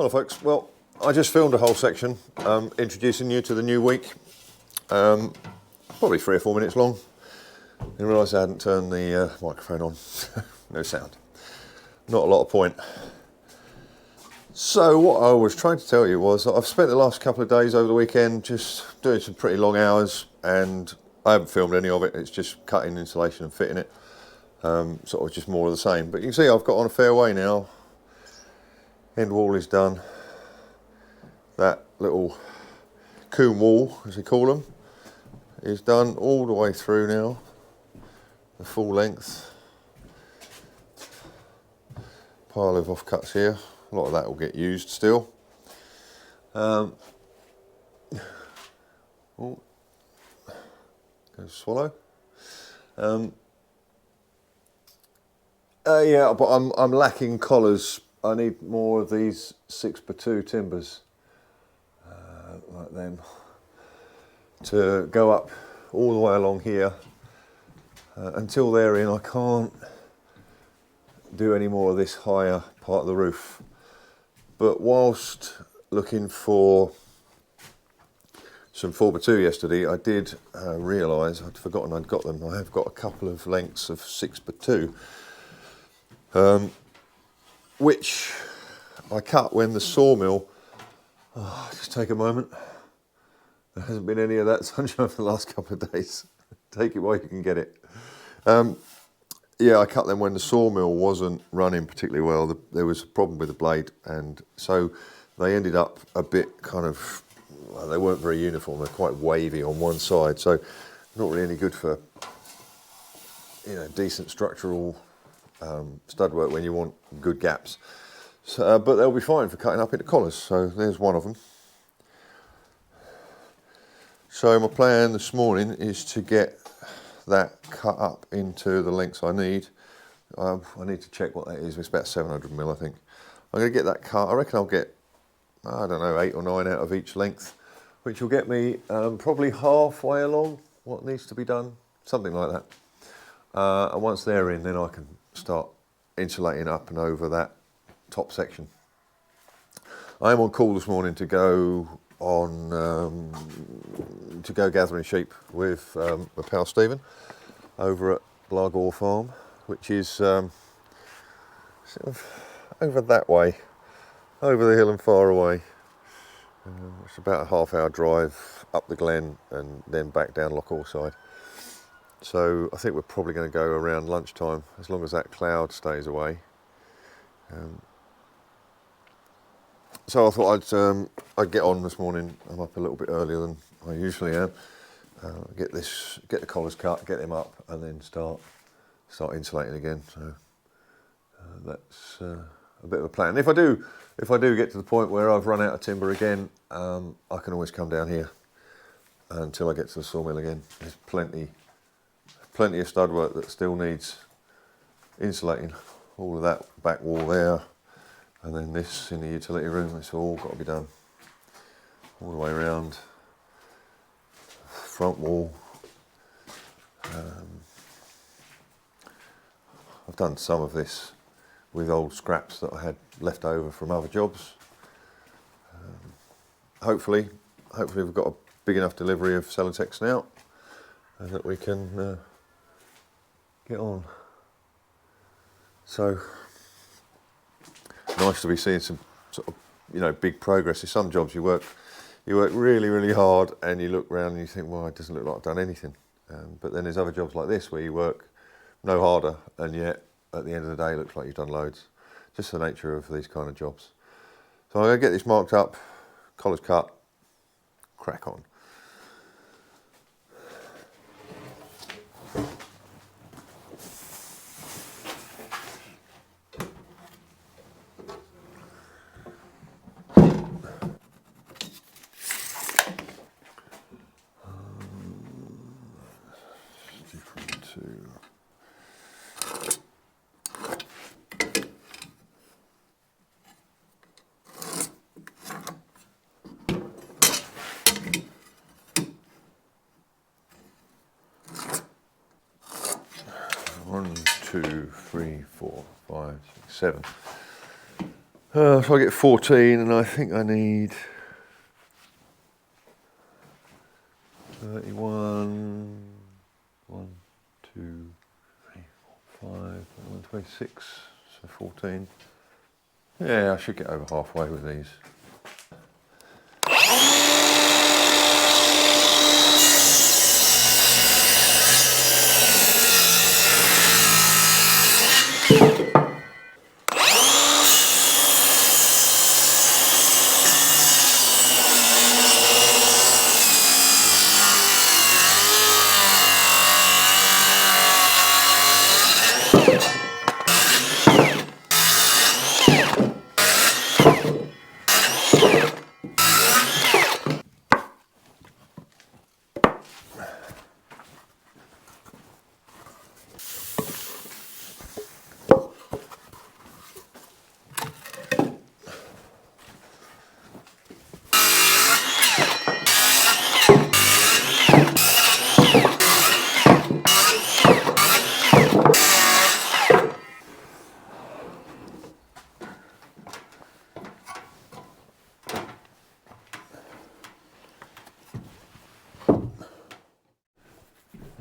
Hello folks, well I just filmed a whole section introducing you to the new week, probably 3 or 4 minutes long. I realised I hadn't turned the microphone on, no sound, not a lot of point. So what I was trying to tell you was that I've spent the last couple of days over the weekend just doing some pretty long hours, and I haven't filmed any of it. It's just cutting insulation and fitting it, sort of just more of the same. But you can see I've got on a fair way now. End wall is done. That little coon wall, as they call them, is done all the way through now, the full length. Pile of offcuts here. A lot of that will get used still. Oh, go swallow. Yeah, but I'm lacking collars. I need more of these 6x2 timbers, like them, to go up all the way along here. Until they're in, I can't do any more of this higher part of the roof. But whilst looking for some 4x2 yesterday, I did realise I'd forgotten I'd got them. I have got a couple of lengths of 6x2. Which I cut when the sawmill, just take a moment, there hasn't been any of that sunshine for the last couple of days. Take it while you can get it. Yeah, I cut them when the sawmill wasn't running particularly well. There was a problem with the blade, and so they ended up a bit kind of, well, they weren't very uniform. They're quite wavy on one side, so not really any good for, you know, decent structural stud work when you want good gaps. So, but they'll be fine for cutting up into collars. So there's one of them. So my plan this morning is to get that cut up into the lengths I need. I need to check what that is. It's about 700mm, I think. I'm going to get that cut. I reckon I'll get, I don't know, 8 or 9 out of each length, which will get me probably halfway along what needs to be done, something like that. And once they're in, then I can start insulating up and over that top section. I am on call this morning to go on gathering sheep with my pal Stephen over at Blagore Farm, which is sort of over that way, over the hill and far away. It's about a half-hour drive up the glen and then back down Loch side. So I think we're probably going to go around lunchtime, as long as that cloud stays away. So I thought I'd get on this morning. I'm up a little bit earlier than I usually am. Get the collars cut, get them up, and then start insulating again. So that's a bit of a plan. If I do get to the point where I've run out of timber again, I can always come down here until I get to the sawmill again. There's plenty of stud work that still needs insulating. All of that back wall there, and then this in the utility room, it's all got to be done. All the way around. Front wall. I've done some of this with old scraps that I had left over from other jobs. Hopefully we've got a big enough delivery of Celotex now, and that we can get on. So nice to be seeing some sort of, you know, big progress. In some jobs you work really, really hard, and you look around and you think, well, it doesn't look like I've done anything. But then there's other jobs like this where you work no harder, and yet at the end of the day it looks like you've done loads. Just the nature of these kind of jobs. So I'm going to get this marked up, collars cut, crack on. One, two, three, four, five, six, seven. So I get 14 and I think I need 31, 1, 2, 3, 4, 5, 26, so 14. Yeah, I should get over halfway with these.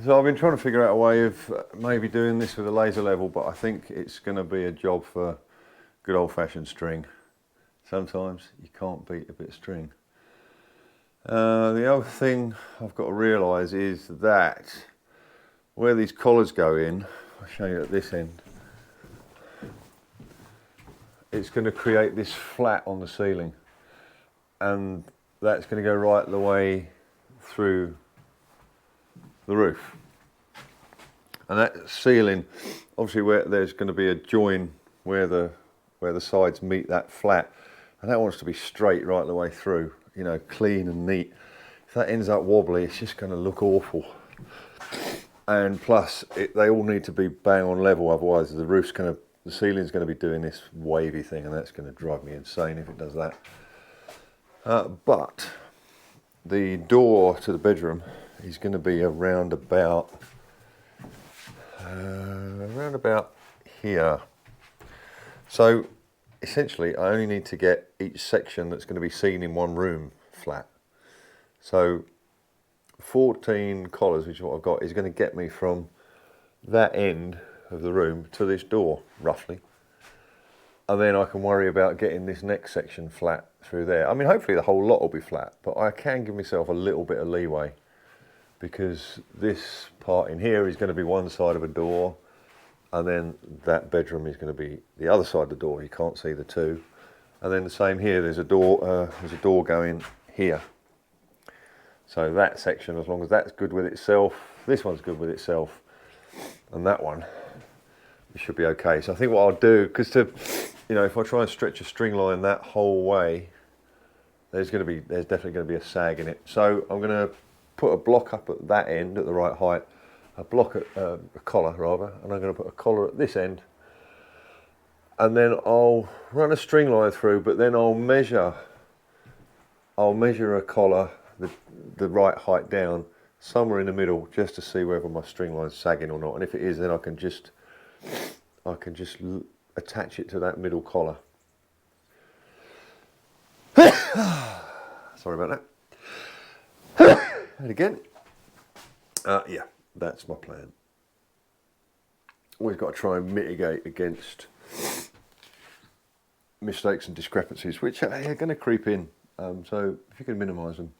So I've been trying to figure out a way of maybe doing this with a laser level, but I think it's going to be a job for good old-fashioned string. Sometimes you can't beat a bit of string. The other thing I've got to realise is that where these collars go in, I'll show you at this end, it's going to create this flat on the ceiling, and that's going to go right the way through the roof. And that ceiling, obviously where there's going to be a join where the sides meet that flat, and that wants to be straight right the way through, you know, clean and neat. If that ends up wobbly, it's just going to look awful. And plus, they all need to be bang on level, otherwise the ceiling's going to be doing this wavy thing, and that's going to drive me insane if it does that. But the door to the bedroom is going to be around about here. So essentially I only need to get each section that's going to be seen in one room flat. So 14 collars, which is what I've got, is going to get me from that end of the room to this door, roughly. And then I can worry about getting this next section flat through there. I mean, hopefully the whole lot will be flat, but I can give myself a little bit of leeway, because this part in here is going to be one side of a door, and then that bedroom is going to be the other side of the door. You can't see the two. And then the same here, there's a door going here. So that section, as long as that's good with itself, this one's good with itself, and that one, it should be okay. So I think what I'll do, because if I try and stretch a string line that whole way, there's definitely going to be a sag in it. So I'm going to put a block up at that end at the right height, a collar rather, and I'm going to put a collar at this end, and then I'll run a string line through, but then I'll measure a collar the right height down somewhere in the middle, just to see whether my string line's sagging or not, and if it is, then I can just attach it to that middle collar. Sorry about that. And again, yeah, that's my plan. Always got to try and mitigate against mistakes and discrepancies, which are going to creep in. So if you can minimise them,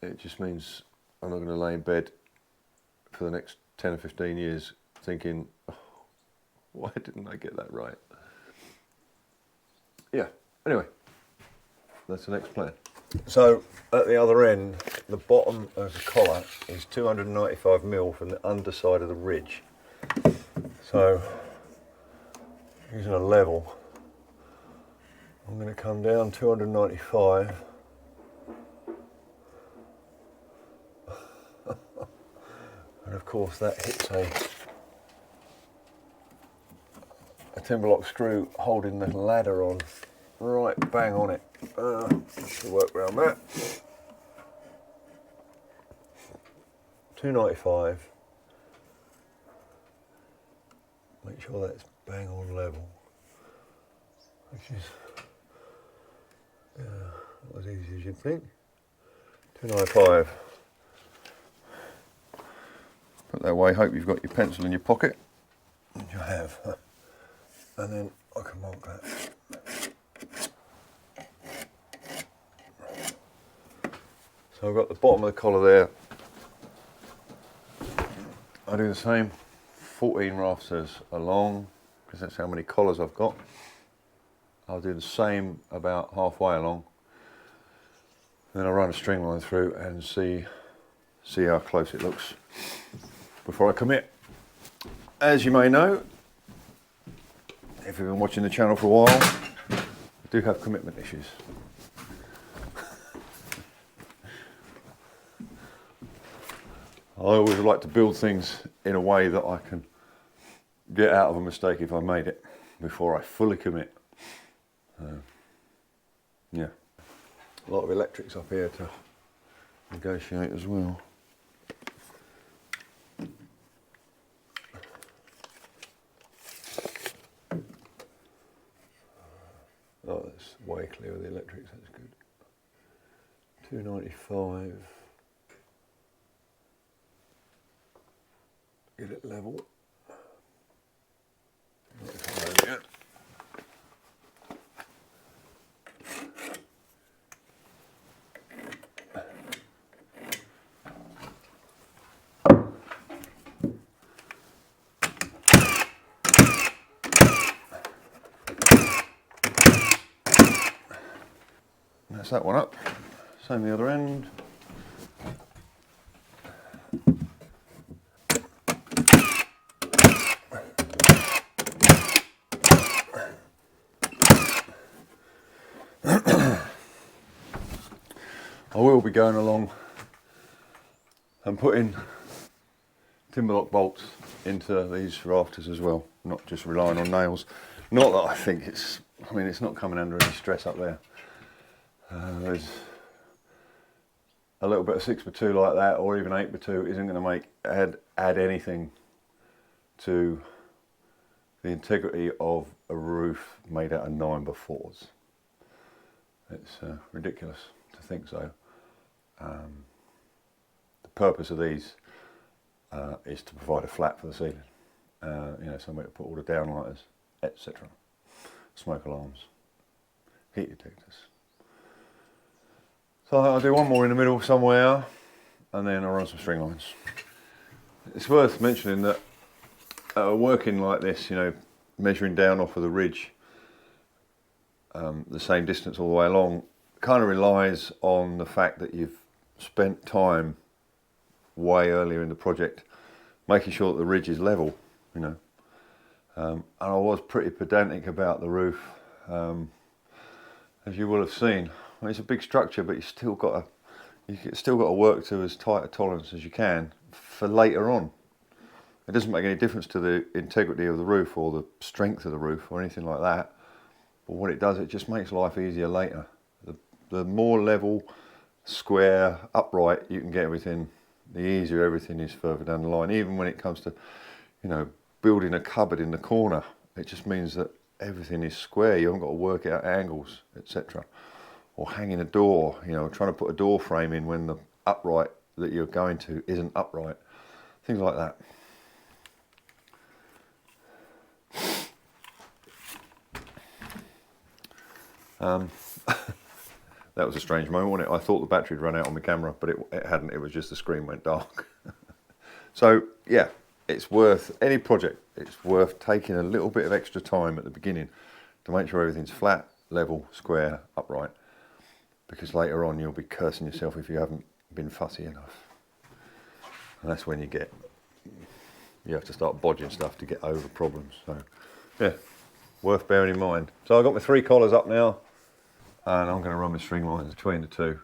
it just means I'm not going to lay in bed for the next 10 or 15 years thinking, oh, why didn't I get that right? Yeah, anyway, that's the next plan. So at the other end, the bottom of the collar is 295mm from the underside of the ridge. So using a level, I'm going to come down 295. And of course that hits a timber lock screw holding the ladder on, right bang on it. Just to work around that. 295. Make sure that's bang on level. which is not as easy as you'd think. 295. Put that away, hope you've got your pencil in your pocket. And you have. And then I can mark that. So I've got the bottom of the collar there. I do the same, 14 rafters along, because that's how many collars I've got. I'll do the same about halfway along. Then I'll run a string line through and see how close it looks before I commit. As you may know, if you've been watching the channel for a while, I do have commitment issues. I always like to build things in a way that I can get out of a mistake if I made it before I fully commit. Yeah, a lot of electrics up here to negotiate as well. Oh, that's way clear with the electrics, that's good. 295. Get it level. Yeah. That's that one up. Same the other end. I will be going along and putting timber lock bolts into these rafters as well, not just relying on nails. Not that I think it's not coming under any stress up there. There's a little bit of 6x2 like that, or even 8x2, isn't going to add anything to the integrity of a roof made out of 9x4s. It's ridiculous to think so. The purpose of these is to provide a flat for the ceiling, somewhere to put all the downlighters, etc. Smoke alarms, heat detectors. So I'll do one more in the middle somewhere, and then I'll run some string lines. It's worth mentioning that working like this, measuring down off of the ridge, the same distance all the way along, kind of relies on the fact that you've spent time way earlier in the project making sure that the ridge is level, and I was pretty pedantic about the roof, as you will have seen. It's a big structure, but you've still got to work to as tight a tolerance as you can for later on. It doesn't make any difference to the integrity of the roof or the strength of the roof or anything like that. But what it does, it just makes life easier later. The more level, square, upright you can get everything, the easier everything is further down the line. Even when it comes to, building a cupboard in the corner, it just means that everything is square. You haven't got to work out angles, etc. Or hanging a door, trying to put a door frame in when the upright that you're going to isn't upright. Things like that. That was a strange moment, wasn't it? I thought the battery had run out on the camera, but it hadn't. It was just the screen went dark. So yeah, it's worth any project. It's worth taking a little bit of extra time at the beginning to make sure everything's flat, level, square, upright. Because later on you'll be cursing yourself if you haven't been fussy enough. And that's when you have to start bodging stuff to get over problems. So yeah, worth bearing in mind. So I've got my 3 collars up now, and I'm going to run my string lines between the 2.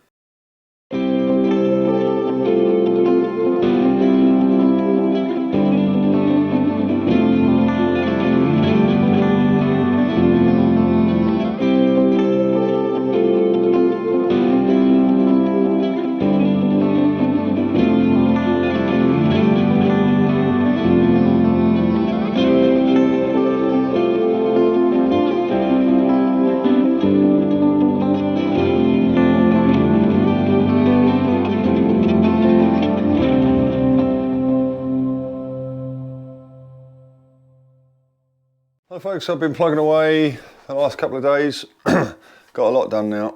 So folks, I've been plugging away the last couple of days. Got a lot done now.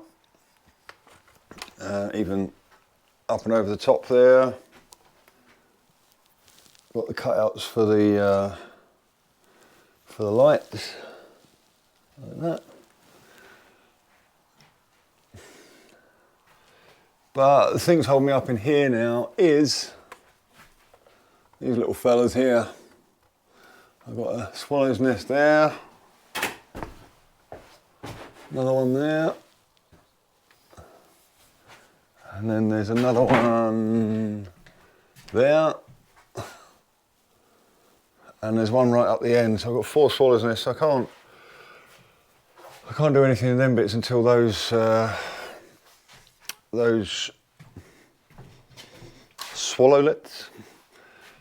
Even up and over the top there. Got the cutouts for the lights, like that. But the things holding me up in here now is these little fellas here. I've got a swallow's nest there, another one there, and then there's another one there, and there's one right up the end. So I've got 4 swallow's nests. I can't do anything in them bits until those swallowlets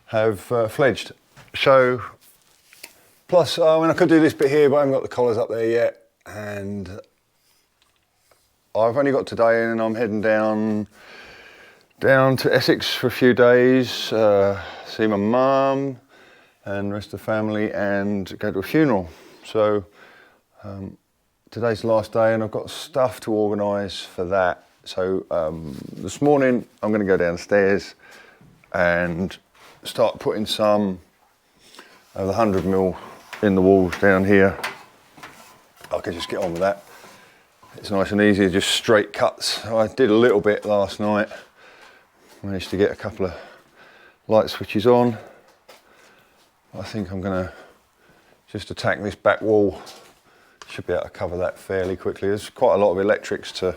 have fledged. So, plus, I mean, I could do this bit here, but I haven't got the collars up there yet, and I've only got today in, and I'm heading down to Essex for a few days, see my mum and the rest of the family, and go to a funeral. So today's the last day, and I've got stuff to organise for that. So this morning I'm going to go downstairs and start putting some of the 100mm in the walls down here. I could just get on with that. It's nice and easy, just straight cuts. I did a little bit last night. Managed to get a couple of light switches on. I think I'm going to just attack this back wall. Should be able to cover that fairly quickly. There's quite a lot of electrics to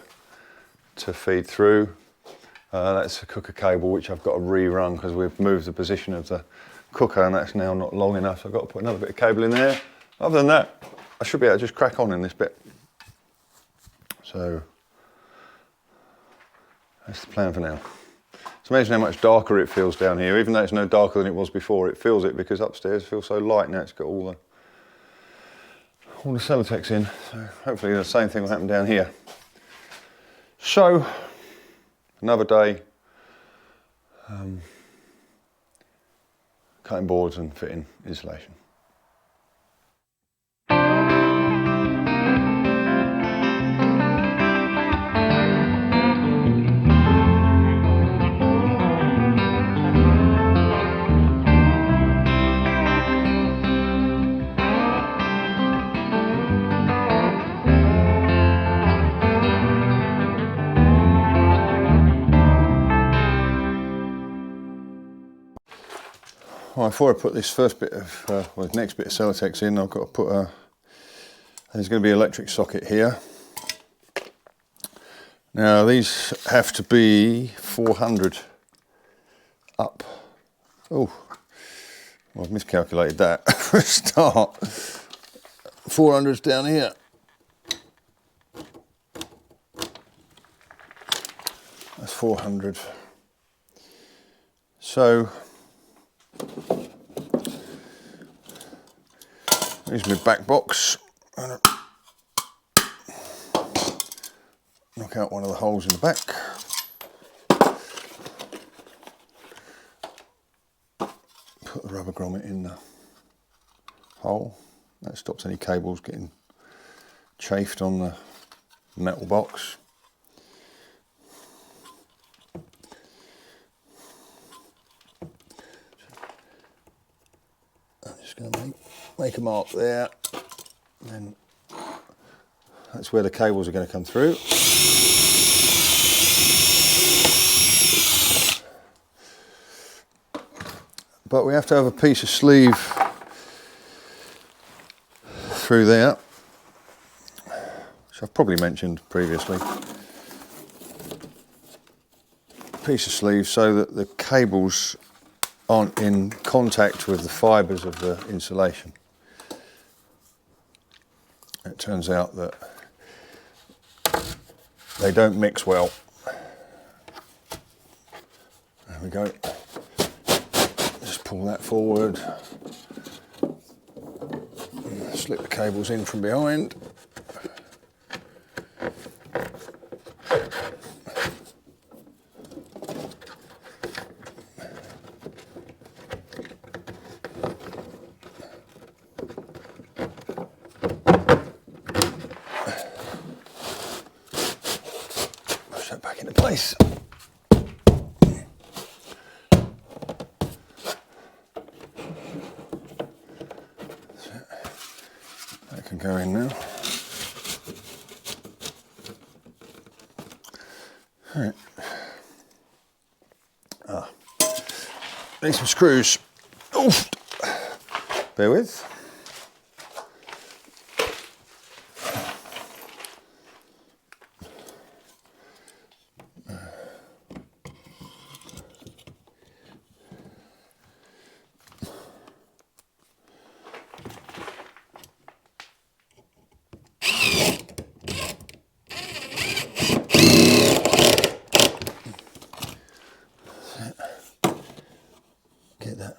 feed through. That's a cooker cable which I've got to rerun because we've moved the position of the cooker and that's now not long enough, so I've got to put another bit of cable in there. Other than that, I should be able to just crack on in this bit. So that's the plan for now. It's amazing how much darker it feels down here. Even though it's no darker than it was before, it feels it because upstairs it feels so light now. It's got all the Celotex in. So hopefully the same thing will happen down here. So another day cutting boards and fitting insulation. Well, before I put this first bit of, well, the next bit of Celotex in, I've got to put there's going to be an electric socket here. Now these have to be 400 up. Oh, well, I've miscalculated that for a start. 400's down here. That's 400. So here's my back box. Knock out one of the holes in the back. Put the rubber grommet in the hole. That stops any cables getting chafed on the metal box. I'm just going to make a mark there, and then that's where the cables are going to come through. But we have to have a piece of sleeve through there, which I've probably mentioned previously. Piece of sleeve so that the cables aren't in contact with the fibres of the insulation. It turns out that they don't mix well. There we go. Just pull that forward. Slip the cables in from behind. in place. That can go in now. All right. Need some screws. Oof. Bear with. Get that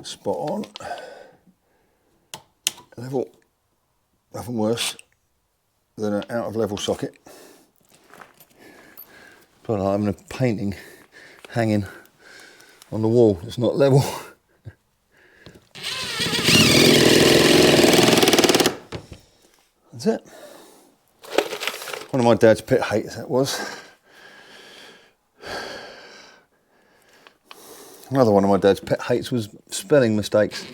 spot on. Level, nothing worse than an out of level socket. But like having a painting hanging on the wall, it's not level. That's it. One of my dad's pet hates, that was. Another one of my dad's pet hates was spelling mistakes,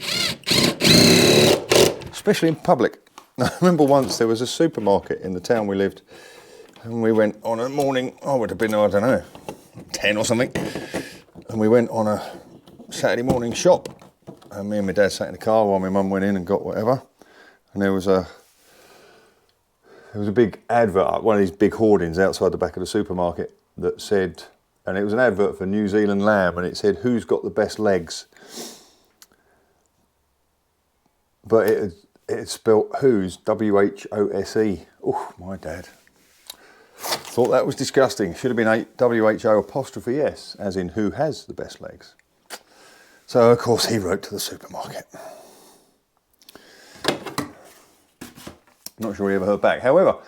especially in public. I remember once there was a supermarket in the town we lived, and we went on a morning, I would have been, I don't know, 10 or something, and we went on a Saturday morning shop, and me and my dad sat in the car while my mum went in and got whatever, and there was a big advert up, one of these big hoardings outside the back of the supermarket that said, and it was an advert for New Zealand lamb, and it said, who's got the best legs? But it spelt who's, W-H-O-S-E. Oh, my dad. Thought that was disgusting. Should have been W-H-O''S, as in who has the best legs. So, of course, he wrote to the supermarket. Not sure he ever heard back. However,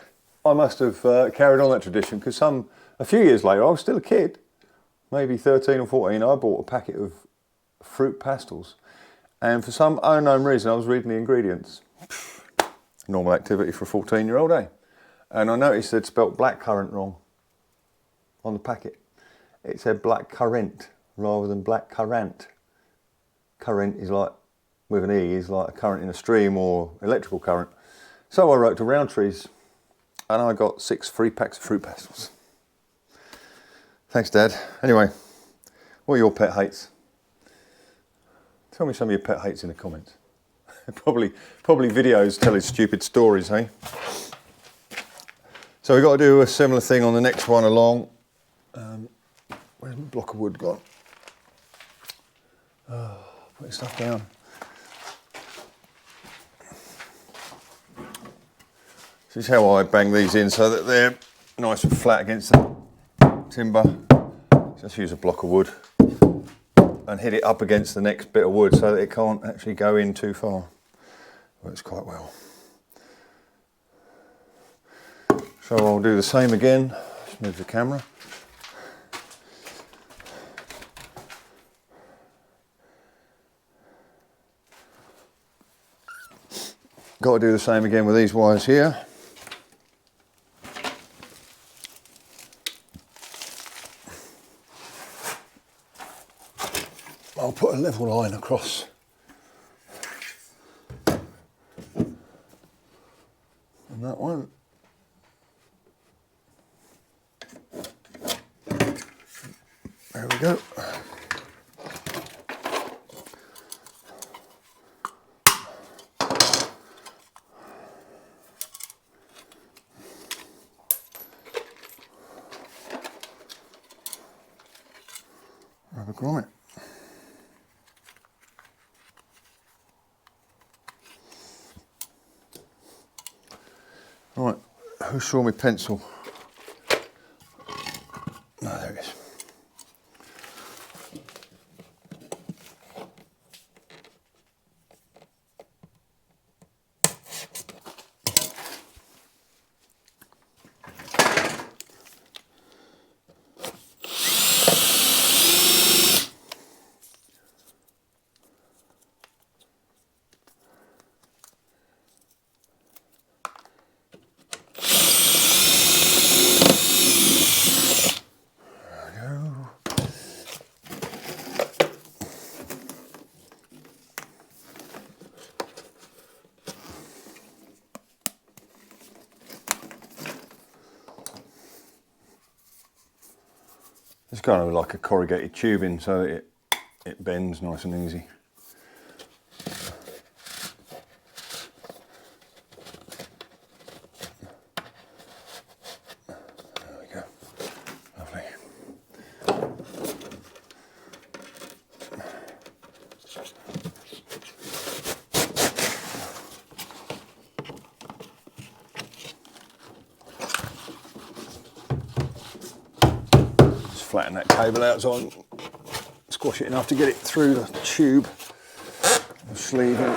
I must have carried on that tradition, because a few years later, I was still a kid, maybe 13 or 14, I bought a packet of fruit pastels. And for some unknown reason, I was reading the ingredients. Normal activity for a 14-year-old, eh? And I noticed they'd spelt blackcurrant wrong on the packet. It said blackcurrant rather than blackcurrant. Current is like, with an E, is like a current in a stream or electrical current. So I wrote to Rowntree's, and I got 6 free packs of fruit pastels. Thanks, Dad. Anyway, what are your pet hates? Tell me some of your pet hates in the comments. probably videos telling stupid stories, hey? So we've got to do a similar thing on the next one along. Where's my block of wood gone? Oh, putting stuff down. This is how I bang these in so that they're nice and flat against the timber. Just use a block of wood and hit it up against the next bit of wood so that it can't actually go in too far. Works quite well. So I'll do the same again. Just move the camera. Got to do the same again with these wires here. I'll put a level line across. And that one. There we go. Rubber grommet. Right, who saw me pencil? No, there it is. It's kind of like a corrugated tubing, so it bends nice and easy. There we go. Lovely. Flatten that cable out so I can squash it enough to get it through the tube, the sleeve in.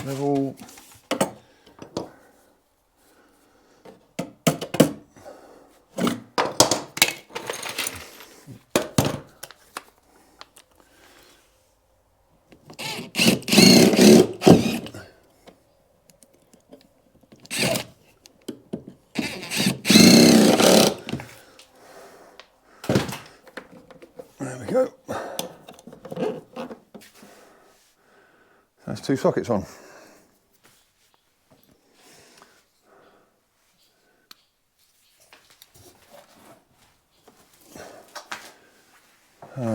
Level. There we go. That's 2 sockets on.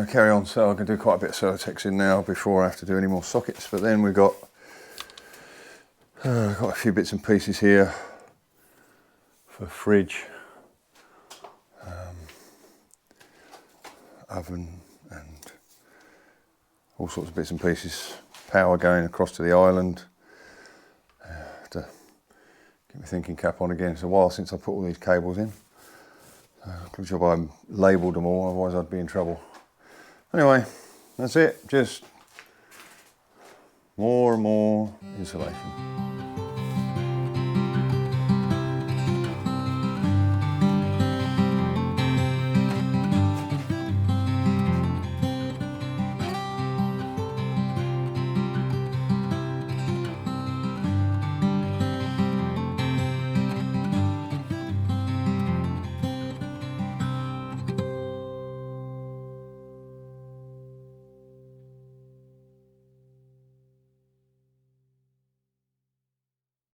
Carry on, so I can do quite a bit of Celotex in now before I have to do any more sockets, but then we've got a few bits and pieces here for fridge, oven and all sorts of bits and pieces, power going across to the island. To get my thinking cap on again. It's a while since I put all these cables in. Good job I labelled them all, otherwise I'd be in trouble. Anyway, that's it, just more and more insulation.